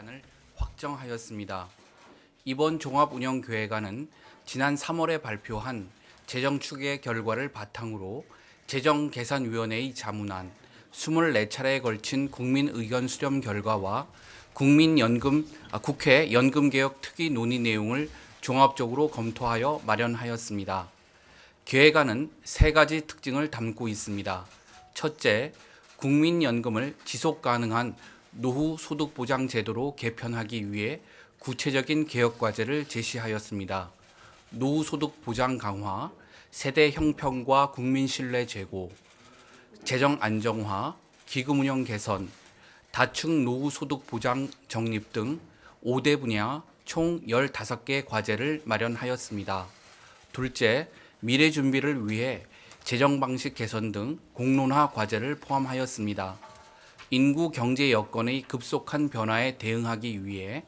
을 확정하였습니다. 이번 종합운영계획안은 지난 3월에 발표한 재정추계 결과를 바탕으로 재정계산위원회의 자문안, 24차례에 걸친 국민 의견 수렴 결과와 국회 연금개혁 특위 논의 내용을 종합적으로 검토하여 마련하였습니다. 계획안은 세 가지 특징을 담고 있습니다. 첫째, 국민연금을 지속가능한 노후 소득보장 제도로 개편하기 위해 구체적인 개혁 과제를 제시하였습니다. 노후 소득 보장 강화, 세대 형평과 국민 신뢰 제고, 재정 안정화, 기금 운영 개선, 다층 노후 소득 보장 정립 등 5대 분야 총 15개 과제를 마련하였습니다. 둘째, 미래 준비를 위해 재정 방식 개선 등 공론화 과제를 포함하였습니다. 인구 경제 여건의 급속한 변화에 대응하기 위해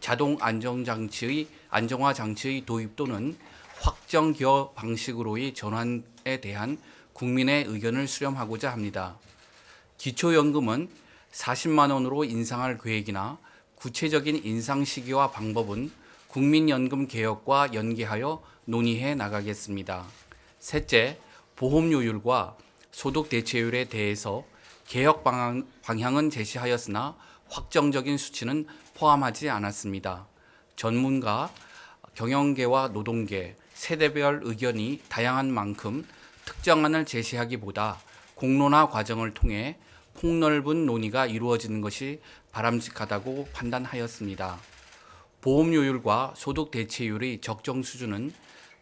자동 안정화 장치의 도입 또는 확정 기여 방식으로의 전환에 대한 국민의 의견을 수렴하고자 합니다. 기초연금은 40만 원으로 인상할 계획이나 구체적인 인상 시기와 방법은 국민연금 개혁과 연계하여 논의해 나가겠습니다. 셋째, 보험료율과 소득 대체율에 대해서 개혁 방향은 제시하였으나 확정적인 수치는 포함하지 않았습니다. 전문가, 경영계와 노동계, 세대별 의견이 다양한 만큼 특정안을 제시하기보다 공론화 과정을 통해 폭넓은 논의가 이루어지는 것이 바람직하다고 판단하였습니다. 보험료율과 소득 대체율의 적정 수준은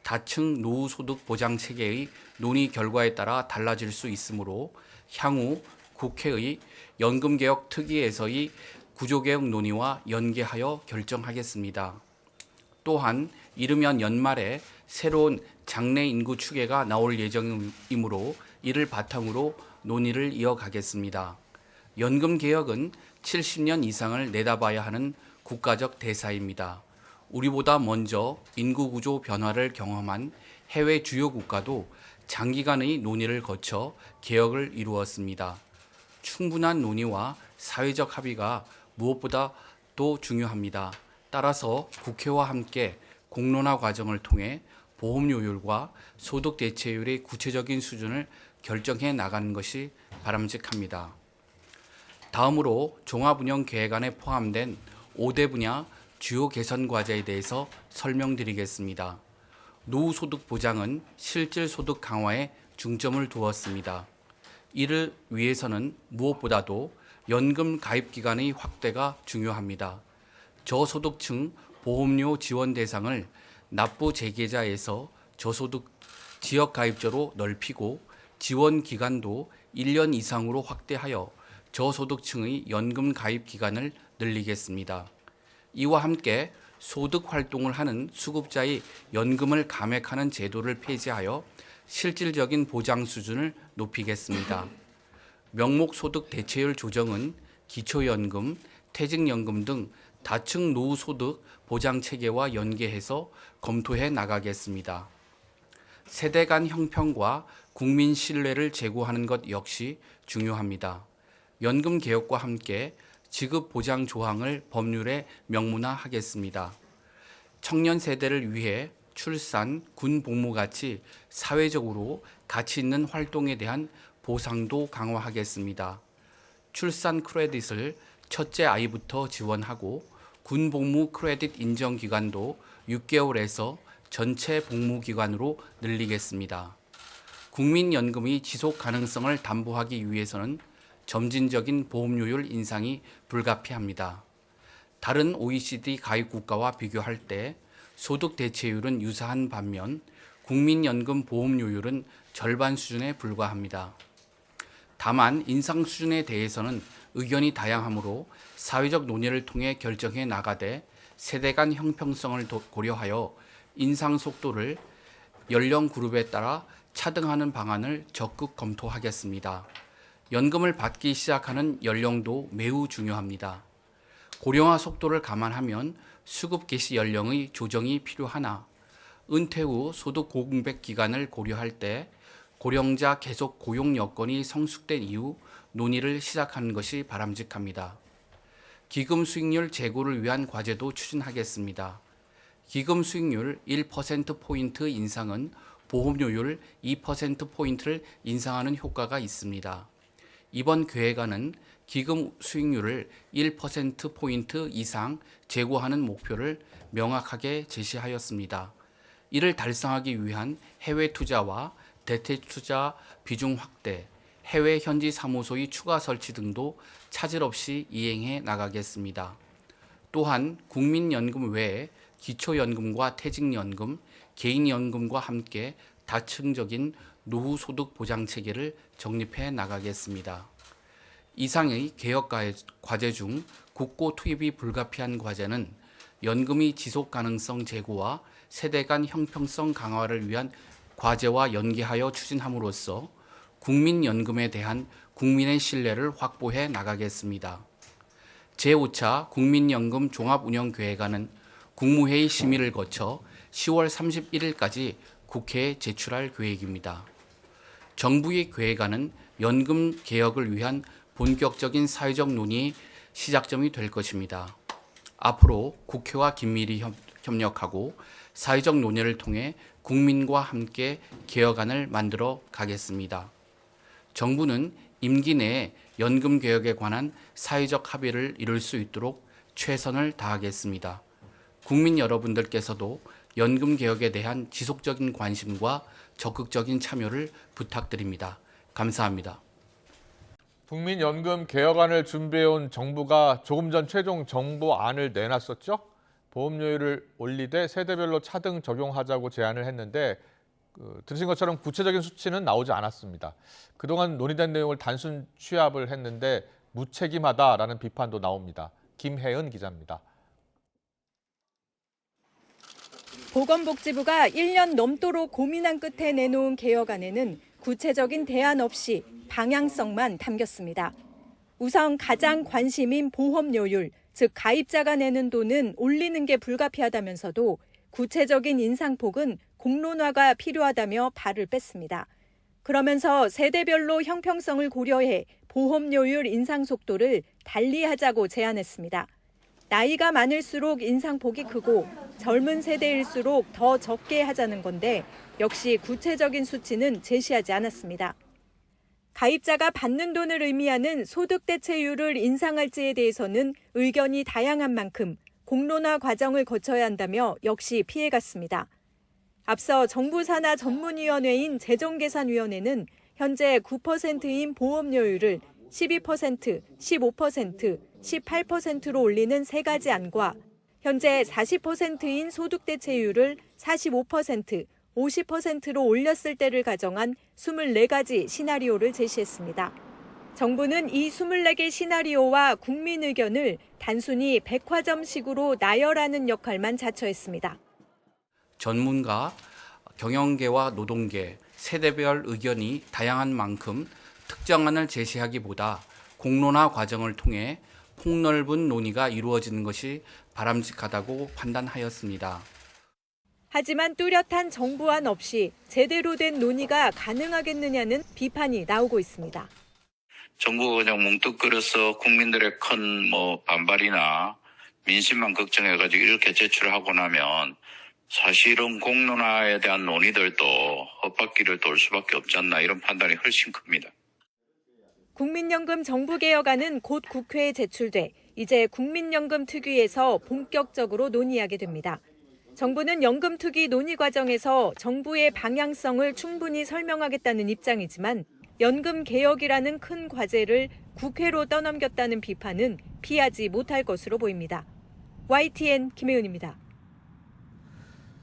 다층 노후 소득 보장 체계의 논의 결과에 따라 달라질 수 있으므로 향후 국회의 연금개혁 특위에서의 구조개혁 논의와 연계하여 결정하겠습니다. 또한 이르면 연말에 새로운 장래 인구 추계가 나올 예정이므로 이를 바탕으로 논의를 이어가겠습니다. 연금개혁은 70년 이상을 내다봐야 하는 국가적 대사입니다. 우리보다 먼저 인구구조 변화를 경험한 해외 주요 국가도 장기간의 논의를 거쳐 개혁을 이루었습니다. 충분한 논의와 사회적 합의가 무엇보다도 중요합니다. 따라서 국회와 함께 공론화 과정을 통해 보험료율과 소득 대체율의 구체적인 수준을 결정해 나가는 것이 바람직합니다. 다음으로 종합운영계획안에 포함된 5대 분야 주요 개선 과제에 대해서 설명드리겠습니다. 노후소득 보장은 실질 소득 강화에 중점을 두었습니다. 이를 위해서는 무엇보다도 연금 가입 기간의 확대가 중요합니다. 저소득층 보험료 지원 대상을 납부 재계좌에서 저소득 지역 가입자로 넓히고 지원 기간도 1년 이상으로 확대하여 저소득층의 연금 가입 기간을 늘리겠습니다. 이와 함께 소득 활동을 하는 수급자의 연금을 감액하는 제도를 폐지하여 실질적인 보장 수준을 높이겠습니다. 명목 소득 대체율 조정은 기초연금, 퇴직연금 등 다층 노후 소득 보장 체계와 연계해서 검토해 나가겠습니다. 세대 간 형평과 국민 신뢰를 제고하는 것 역시 중요합니다. 연금 개혁과 함께 지급 보장 조항을 법률에 명문화하겠습니다. 청년 세대를 위해 출산, 군 복무 같이 사회적으로 가치 있는 활동에 대한 보상도 강화하겠습니다. 출산 크레딧을 첫째 아이부터 지원하고 군 복무 크레딧 인정 기간도 6개월에서 전체 복무 기간으로 늘리겠습니다. 국민연금의 지속 가능성을 담보하기 위해서는 점진적인 보험료율 인상이 불가피합니다. 다른 OECD 가입 국가와 비교할 때 소득 대체율은 유사한 반면 국민연금 보험료율은 절반 수준에 불과합니다. 다만 인상 수준에 대해서는 의견이 다양하므로 사회적 논의를 통해 결정해 나가되 세대 간 형평성을 고려하여 인상 속도를 연령 그룹에 따라 차등하는 방안을 적극 검토하겠습니다. 연금을 받기 시작하는 연령도 매우 중요합니다. 고령화 속도를 감안하면 수급 개시 연령의 조정이 필요하나 은퇴 후 소득 공백 기간을 고려할 때 고령자 계속 고용 여건이 성숙된 이후 논의를 시작하는 것이 바람직합니다. 기금 수익률 제고를 위한 과제도 추진하겠습니다. 기금 수익률 1%포인트 인상은 보험료율 2%포인트를 인상하는 효과가 있습니다. 이번 계획안은 기금 수익률을 1%포인트 이상 제고하는 목표를 명확하게 제시하였습니다. 이를 달성하기 위한 해외 투자와 대체 투자 비중 확대, 해외 현지 사무소의 추가 설치 등도 차질 없이 이행해 나가겠습니다. 또한 국민연금 외에 기초연금과 퇴직연금, 개인연금과 함께 다층적인 노후소득 보장체계를 정립해 나가겠습니다. 이상의 개혁 과제 중 국고 투입이 불가피한 과제는 연금의 지속가능성 제고와 세대 간 형평성 강화를 위한 과제와 연계하여 추진함으로써 국민연금에 대한 국민의 신뢰를 확보해 나가겠습니다. 제5차 국민연금 종합운영계획안은 국무회의 심의를 거쳐 10월 31일까지 국회에 제출할 계획입니다. 정부의 계획안은 연금 개혁을 위한 본격적인 사회적 논의의 시작점이 될 것입니다. 앞으로 국회와 긴밀히 협력하고 사회적 논의를 통해 국민과 함께 개혁안을 만들어 가겠습니다. 정부는 임기 내에 연금 개혁에 관한 사회적 합의를 이룰 수 있도록 최선을 다하겠습니다. 국민 여러분들께서도 연금 개혁에 대한 지속적인 관심과 적극적인 참여를 부탁드립니다. 감사합니다. 국민연금 개혁안을 준비해온 정부가 조금 전 최종 정보안을 내놨었죠. 보험료율을 올리되 세대별로 차등 적용하자고 제안을 했는데 들으신 것처럼 구체적인 수치는 나오지 않았습니다. 그동안 논의된 내용을 단순 취합을 했는데 무책임하다라는 비판도 나옵니다. 김혜은 기자입니다. 보건복지부가 1년 넘도록 고민한 끝에 내놓은 개혁안에는 구체적인 대안 없이 방향성만 담겼습니다. 우선 가장 관심인 보험료율, 즉 가입자가 내는 돈은 올리는 게 불가피하다면서도 구체적인 인상폭은 공론화가 필요하다며 발을 뺐습니다. 그러면서 세대별로 형평성을 고려해 보험료율 인상 속도를 달리하자고 제안했습니다. 나이가 많을수록 인상폭이 크고 젊은 세대일수록 더 적게 하자는 건데 역시 구체적인 수치는 제시하지 않았습니다. 가입자가 받는 돈을 의미하는 소득 대체율을 인상할지에 대해서는 의견이 다양한 만큼 공론화 과정을 거쳐야 한다며 역시 피해갔습니다. 앞서 정부 산하 전문위원회인 재정계산위원회는 현재 9%인 보험료율을 12%, 15%, 18%로 올리는 세 가지 안과 현재 40%인 소득 대체율을 45%, 50%로 올렸을 때를 가정한 24가지 시나리오를 제시했습니다. 정부는 이 24개 시나리오와 국민 의견을 단순히 백화점식으로 나열하는 역할만 자처했습니다. 전문가, 경영계와 노동계, 세대별 의견이 다양한 만큼 특정안을 제시하기보다 공론화 과정을 통해 폭넓은 논의가 이루어지는 것이 바람직하다고 판단하였습니다. 하지만 뚜렷한 정부안 없이 제대로 된 논의가 가능하겠느냐는 비판이 나오고 있습니다. 정부가 그냥 뭉뚱그려서 국민들의 큰 반발이나 민심만 걱정해가지고 이렇게 제출하고 나면 사실은 공론화에 대한 논의들도 헛바퀴를 돌 수밖에 없지 않나 이런 판단이 훨씬 큽니다. 국민연금 정부개혁안은 곧 국회에 제출돼 이제 국민연금 특위에서 본격적으로 논의하게 됩니다. 정부는 연금 특위 논의 과정에서 정부의 방향성을 충분히 설명하겠다는 입장이지만 연금 개혁이라는 큰 과제를 국회로 떠넘겼다는 비판은 피하지 못할 것으로 보입니다. YTN 김혜은입니다.